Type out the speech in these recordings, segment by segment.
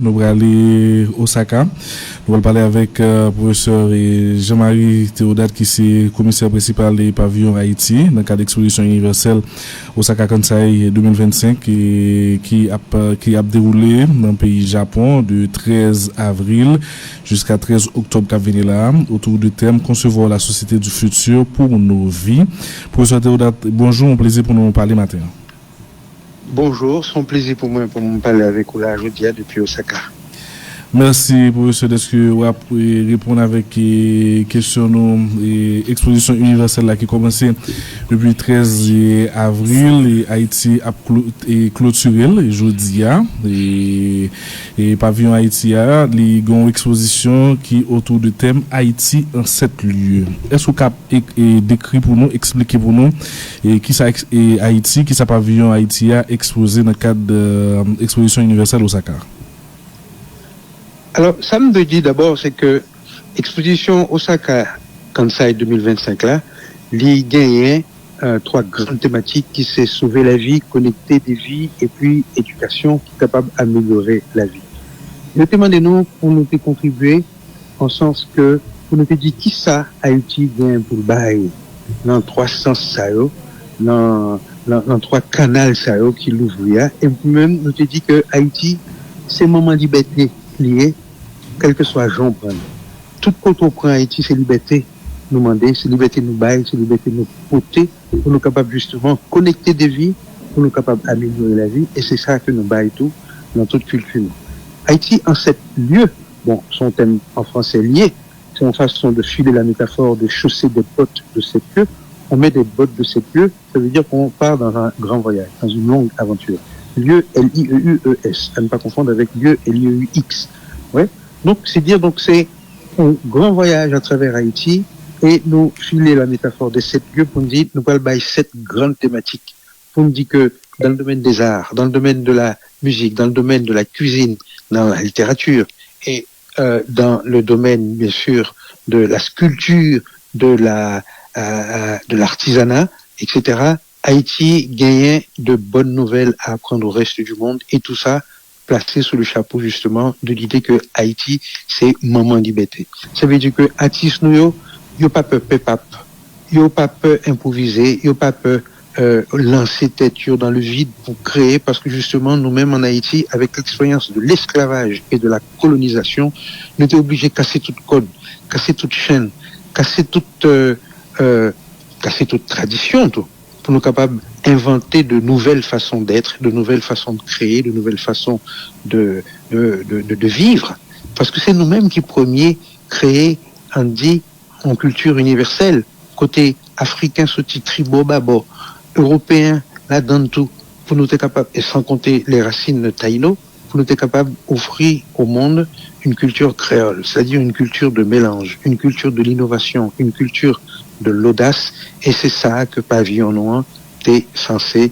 Nous allons aller à Osaka. Nous allons parler avec professeur Jean-Marie Théodate, qui est commissaire principal des pavillons Haïti, dans le cadre d'exposition universelle Osaka Kansai 2025, qui a déroulé dans le pays Japon de 13 avril jusqu'à 13 octobre qui vient là, autour du thème Concevoir la société du futur pour nos vies. Professeur Théodate, bonjour, un plaisir pour nous parler matin. Bonjour, c'est un plaisir pour moi pour me parler avec vous là aujourd'hui depuis Osaka. Merci professeur d'être que vous répondre avec question et exposition universelle là qui commencé depuis 13 avril et Haïti a clôturé jeudi et pavillon Haïti a une exposition qui autour du thème Haïti en 7 lieux. Est-ce que vous pouvez décrire pour nous, expliquer pour nous et qui ça Haïti, qui ça pavillon Haïti a exposé dans le cadre de l'exposition universelle Osaka? Alors, ça me dit d'abord, c'est que l'exposition Osaka Kansai 2025 là, il gagne 3 grandes thématiques qui c'est sauver la vie, connecter des vies et puis éducation qui est capable d'améliorer la vie. Nous demandons pour nous contribuer en sens que pour nous dire qui ça Haïti gagne pour bailler dans 3 sens ça dans 3 canaux ça qui l'ouvre et même nous te dit que Haïti c'est un moment de liberté lié, quel que soit Jean prend. Tout côté on prend Haïti, c'est liberté nous demander, c'est liberté nous bailler, c'est liberté nous porter, pour nous capables justement connecter des vies, pour nous capables d'améliorer la vie, et c'est ça que nous baillons tout dans toute culture. Haïti en 7 lieux, bon, son thème en français lié, c'est une façon de filer la métaphore de chausser des bottes de 7 lieux. On met des bottes de 7 lieux, ça veut dire qu'on part dans un grand voyage, dans une longue aventure. Lieu L-I-E-U-E-S, à ne pas confondre avec lieu L-I-E-U-X. Ouais. Donc, c'est dire, donc, c'est un grand voyage à travers Haïti et nous filer la métaphore de 7 lieux pour nous dire, nous parlons de 7 grandes thématiques. Pour nous dire que dans le domaine des arts, dans le domaine de la musique, dans le domaine de la cuisine, dans la littérature et dans le domaine, bien sûr, de la sculpture, de l'artisanat, etc., Haïti gagnait de bonnes nouvelles à apprendre au reste du monde et tout ça placé sous le chapeau justement de l'idée que Haïti c'est moment de liberté. Ça veut dire que artistes nous yo pas peur pépap, yo pas peur improviser, yo pas peur lancer tête dans le vide pour créer parce que justement nous-mêmes en Haïti avec l'expérience de l'esclavage et de la colonisation, nous étions obligés de casser toute code, casser toute chaîne, casser toute tradition tout. Pour nous capables d'inventer de nouvelles façons d'être, de nouvelles façons de créer, de nouvelles façons de vivre. Parce que c'est nous-mêmes qui premiers créer, on dit, en culture universelle, côté africain, sauti tribo, babo, européen, là-dedans tout, pour nous être capables, et sans compter les racines de taïno, pour nous être capables d'offrir au monde une culture créole, c'est-à-dire une culture de mélange, une culture de l'innovation, une culture de l'audace, et c'est ça que Pavillon Noir t'es censé,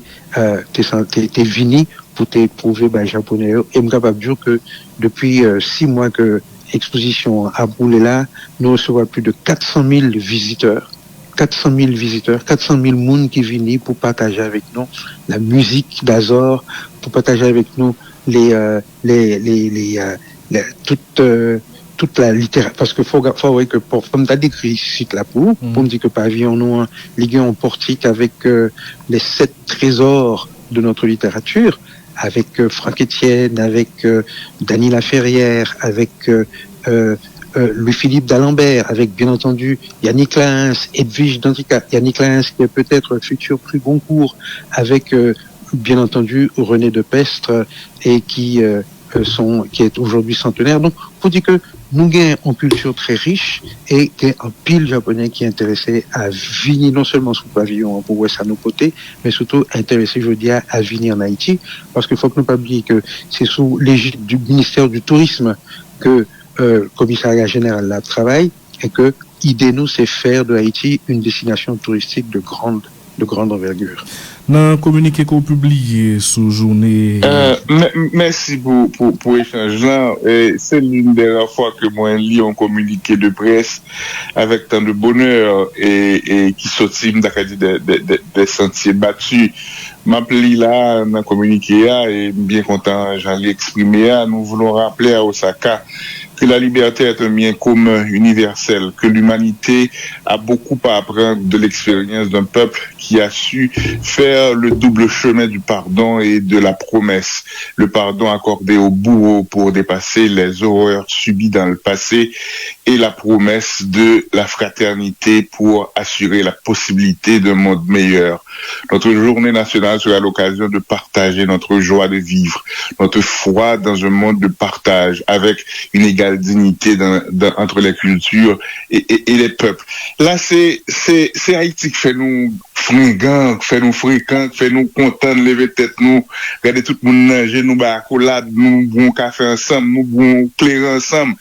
t'es vini pour t'éprouver par les Japonais. Et je suis capable de dire que depuis 6 mois que l'exposition a brûlé là, nous recevons plus de 400 000 visiteurs. 400 000 visiteurs, 400 000 personnes qui viennent pour partager avec nous la musique d'Azor, pour partager avec nous toute la littérature, parce que faut voir que comme t'as décrit ici là pour me dire que Pavillon Noir, ligue en portique avec les 7 trésors de notre littérature, avec Franck Etienne, avec Dany Laferrière, avec Louis-Philippe d'Alembert, avec bien entendu Yannick Lins, Edwige Dantica, Yannick Lins qui est peut-être le futur prix Goncourt, avec bien entendu René de Pestre et qui est aujourd'hui centenaire. Donc, pour dire que nous gagnons une culture très riche et qu'il y a un pile japonais qui est intéressé à venir non seulement sous pavillon pour voir ça nos côtés, mais surtout intéressé, je veux dire, à venir en Haïti, parce qu'il faut que nous pas oublier que c'est sous l'égide du ministère du Tourisme que le commissariat général là travaille et que l'idée nous c'est faire de Haïti une destination touristique de grande envergure. Dans le communiqué qu'on publie sous journée. Merci pour l'échange là. C'est l'une des rares fois que moi lis un communiqué de presse avec tant de bonheur et qui sortit des sentiers battus m'appelé là, dans communiqué et bien content, j'en ai exprimé. Nous voulons rappeler à Osaka que la liberté est un bien commun, universel, que l'humanité a beaucoup à apprendre de l'expérience d'un peuple qui a su faire le double chemin du pardon et de la promesse. Le pardon accordé aux bourreaux pour dépasser les horreurs subies dans le passé et la promesse de la fraternité pour assurer la possibilité d'un monde meilleur. Notre journée nationale sera l'occasion de partager notre joie de vivre, notre foi dans un monde de partage avec une égale dignité entre les cultures et les peuples. Là, c'est Haïti qui fait nous fringants, qui fait nous fréquents, qui fait nous contents de lever tête, nous, regarder tout le monde nager, nous accolade, nous boire café ensemble, nous boire clair ensemble.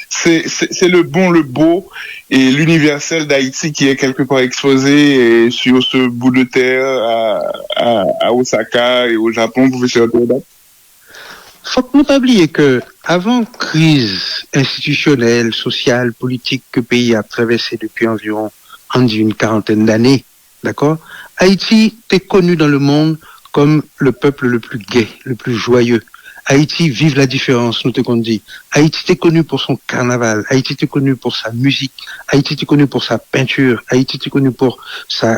C'est le bon, le beau et l'universel d'Haïti qui est quelque part exposé sur ce bout de terre à Osaka et au Japon, professeur Théodore. Faut pas oublier que avant crise institutionnelle, sociale, politique que le pays a traversé depuis environ une quarantaine d'années, d'accord, Haïti est connu dans le monde comme le peuple le plus gai, le plus joyeux. Haïti vive la différence, nous te qu'on dit. Haïti est connu pour son carnaval, Haïti est connu pour sa musique, Haïti est connu pour sa peinture, Haïti est connu pour sa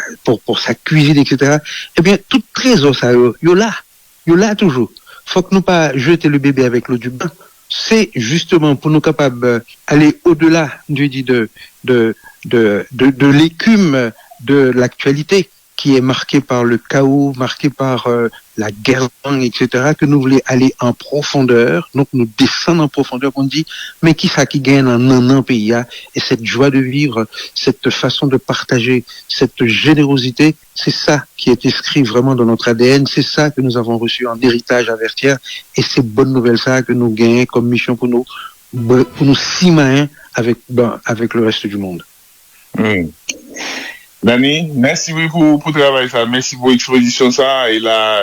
cuisine, etc. Eh bien, tout trésor ça, yo là toujours. Faut que nous pas jeter le bébé avec l'eau du bain. C'est justement pour nous capables aller au-delà, je dis, de l'écume de l'actualité qui est marquée par le chaos, marquée par la guerre, etc., que nous voulons aller en profondeur. Donc, nous descendons en profondeur, on dit, mais qui ça qui gagne un pays, et cette joie de vivre, cette façon de partager, cette générosité, c'est ça qui est inscrit vraiment dans notre ADN, c'est ça que nous avons reçu en héritage à Vertières, et c'est bonne nouvelle ça que nous gagnons comme mission pour nous simain avec le reste du monde. Dani, merci beaucoup pour le travail ça, merci pour l'exposition ça, et là,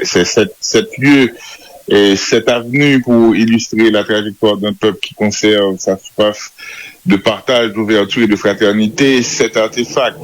c'est cette lieu, et cette avenue pour illustrer la trajectoire d'un peuple qui conserve sa soif de partage, d'ouverture et de fraternité. Cet artefact,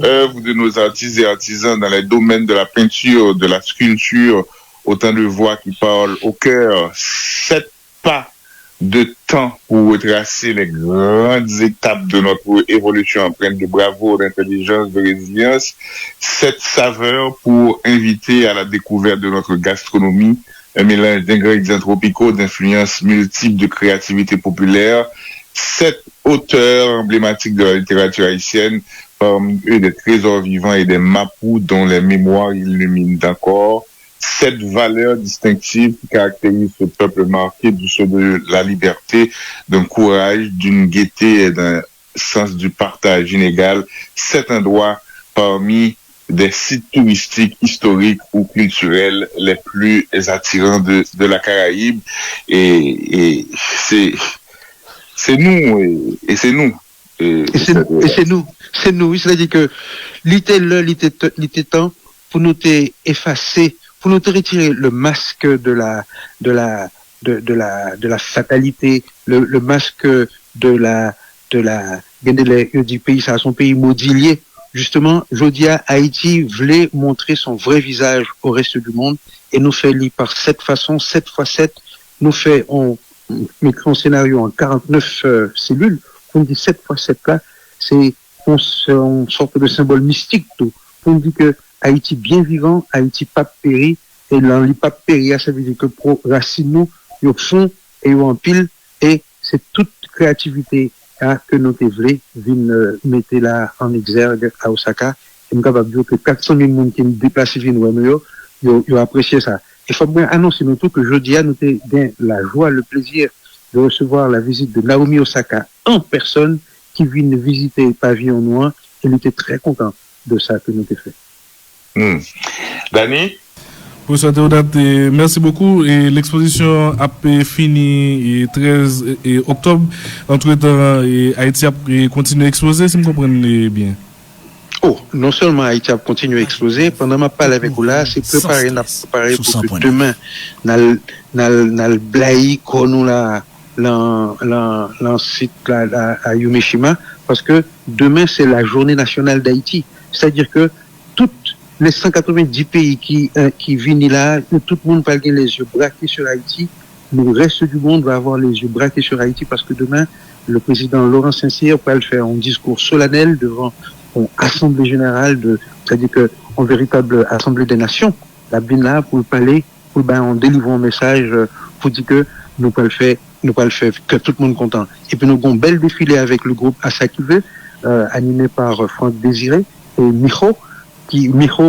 œuvre de nos artistes et artisans dans les domaines de la peinture, de la sculpture, autant de voix qui parlent au cœur. 7 pas de temps pour retracer les grandes étapes de notre évolution empreinte de bravoure, d'intelligence, de résilience. 7 saveurs pour inviter à la découverte de notre gastronomie, un mélange d'ingrédients tropicaux, d'influences multiples de créativité populaire. 7 auteurs emblématiques de la littérature haïtienne, parmi eux des trésors vivants et des mapous dont les mémoires illuminent encore. 7 valeurs distinctives qui caractérisent ce peuple marqué du sceau de la liberté, d'un courage, d'une gaieté et d'un sens du partage inégal. 7 endroits parmi des sites touristiques, historiques ou culturels les plus attirants de la Caraïbe. Et c'est nous, et c'est nous. C'est nous. C'est-à-dire que l'était temps pour nous effacer, pour nous retirer le masque de la fatalité, le masque du pays, ça, son pays maudilier. Justement, Jodia, Haïti voulait montrer son vrai visage au reste du monde et nous fait lire par cette façon, 7 fois 7, on met un scénario en 49 cellules, on dit 7 fois 7 là, c'est une sorte de symbole mystique tout. On dit que Haïti bien vivant, Haïti pas péri, et dans les pas péri, ça veut dire que pro racine nous, au fond et en pile, et c'est toute créativité que nous voulons venir mettre là en exergue à Osaka. Et nous sommes capables de dire que 400 000 personnes qui nous déplacent nous ont apprécié ça. Il faut bien annoncer nous tout que jeudi, nous avons bien la joie, le plaisir de recevoir la visite de Naomi Osaka en personne qui vient visiter le pavillon noir et nous était très content de ça que nous avons fait. Dani? Professeur Théodate, merci beaucoup. Et l'exposition a fini le 13 octobre. Entre-temps, Haïti a continué à exposer, si vous comprenez bien. Oh, non seulement Haïti a continué à exploser, pendant ma parole avec vous là, c'est préparé pour que demain, dans le blaï, qu'on nous là, site là, à Yumeshima, parce que demain, c'est la journée nationale d'Haïti. C'est-à-dire que toute les 190 pays qui viennent là, tout le monde va avoir les yeux braqués sur Haïti. Le reste du monde va avoir les yeux braqués sur Haïti parce que demain, le président Laurent Saint-Cyr va le faire un discours solennel devant une assemblée générale, c'est-à-dire que en véritable assemblée des nations, la BIN là pour parler, en délivrant un message pour dire que nous pas le faire, que tout le monde est content. Et puis nous avons un bel défilé avec le groupe Asakive, animé par Franck Désiré et Miho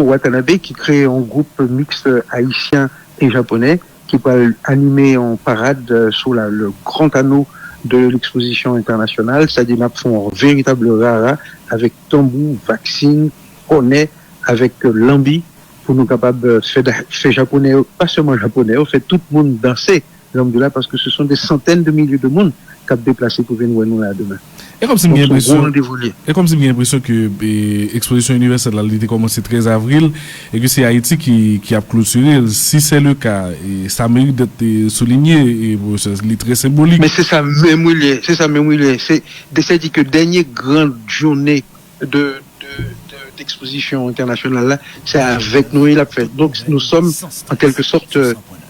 Watanabe, qui crée un groupe mixte haïtien et japonais, qui va animer en parade sous le grand anneau de l'exposition internationale, c'est-à-dire nous font un véritable rara avec tambour, vaccine, cornet, avec lambi, pour nous capables de faire japonais, pas seulement japonais, on fait tout le monde danser lambi là, parce que ce sont des centaines de milliers de monde qui ont déplacé pour venir nous là demain. Et comme si bien l'impression que l'exposition universelle là, elle a commencé 13 avril et que c'est Haïti qui a clôturé. Si c'est le cas, et ça mérite d'être souligné et c'est très symbolique. Mais c'est ça même c'est-à-dire que dernière grande journée d'exposition internationale là, c'est avec nous il a fait. Donc nous sommes en quelque sorte,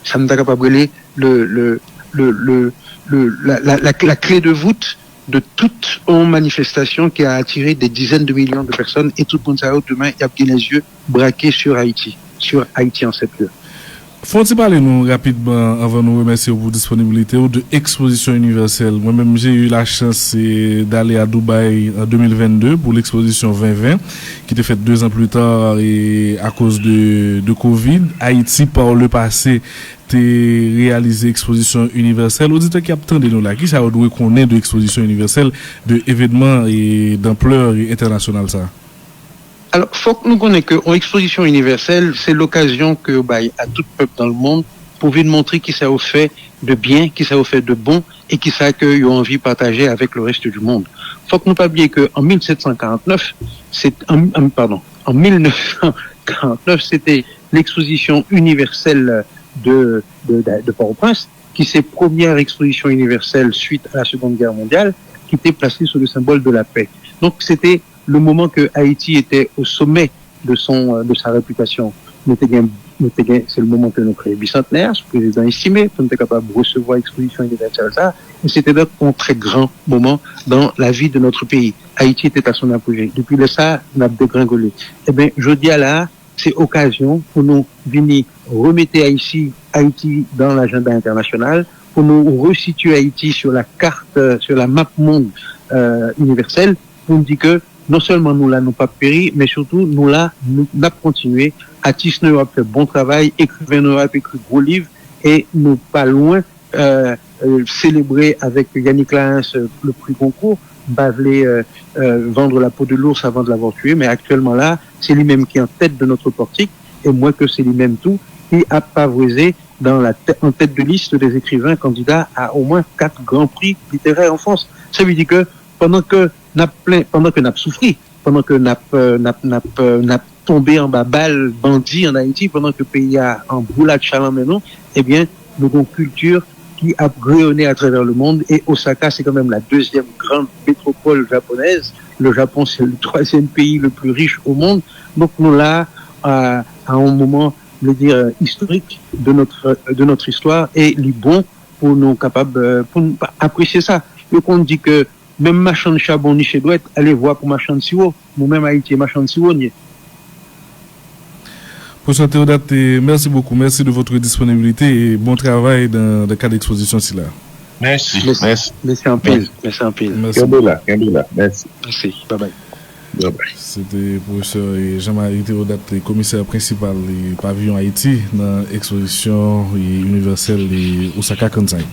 ça nous a capable la clé de voûte de toute une manifestation qui a attiré des dizaines de millions de personnes et tout le monde sait demain il y a bien les yeux braqués sur Haïti en cette lieu. Faut-il parler nous rapidement avant de nous remercier pour disponibilité de exposition universelle. Moi-même j'ai eu la chance d'aller à Dubaï en 2022 pour l'exposition 2020 qui était faite 2 ans plus tard et à cause de Covid. Haïti par le passé réalisé exposition universelle. Auditeur qui attendent nous là, qui ça doit connaître de exposition universelle, de événements et d'ampleur internationale ça? Alors, faut que nous connaissions qu'une exposition universelle, c'est l'occasion que, à tout peuple dans le monde, pour venir montrer qui ça a fait de bien, qui ça a fait de bon, et qui ça qu'ils ont envie de partager avec le reste du monde. Faut que nous pas oublier qu'en 1749, en 1949, c'était l'exposition universelle de Port-au-Prince, qui c'est première exposition universelle suite à la Seconde Guerre mondiale, qui était placée sous le symbole de la paix. Donc, c'était le moment que Haïti était au sommet de sa réputation. C'est le moment que nous créons bicentenaire, ce président estimé, nous étions capables de recevoir l'exposition universelle ça, et c'était donc un très grand moment dans la vie de notre pays. Haïti était à son apogée. Depuis ça, on a dégringolé. Eh bien, je dis à là, c'est occasion pour nous venir remettre Haïti dans l'agenda international, pour nous resituer Haïti sur la carte, sur la map monde universelle, pour nous dire que non seulement nous là, nous pas péri, mais surtout nous là, nous avons continué. Artistes nous ont fait bon travail, écrivains nous ont écrit gros livres, et nous pas loin célébrer avec Yannick Lahens le prix Goncourt, vendre la peau de l'ours avant de l'avoir tué, mais actuellement là, c'est lui-même qui est en tête de notre portique, et moi que c'est lui-même tout, qui a favorisé en tête de liste des écrivains candidats à au moins 4 grands prix littéraires en France. Ça veut dire que pendant que n'a souffri, pendant que n'a tombé en balle bandit en Haïti, pendant que le pays a en boulade chaland maintenant, eh bien, nous avons une culture qui a rayonné à travers le monde, et Osaka, c'est quand même la 2e grande métropole japonaise. Le Japon, c'est le 3e pays le plus riche au monde. Donc, nous là, à un moment, je veux dire, historique de notre histoire, et les bons pour nous capables, pour nous apprécier ça. Le compte dit que même machin de charbon ni chez Douette, allez voir pour machin de siwo. Nous-mêmes Haïti, machin de siwo ni. Professeur Théodate, merci beaucoup. Merci de votre disponibilité et bon travail dans le cadre d'exposition là. Merci. Merci en pile. Merci. Merci. Merci. Bye bye. C'était professeur Jean-Marie Théodate, commissaire principal du pavillon Haïti dans l'exposition universelle Osaka Kansai.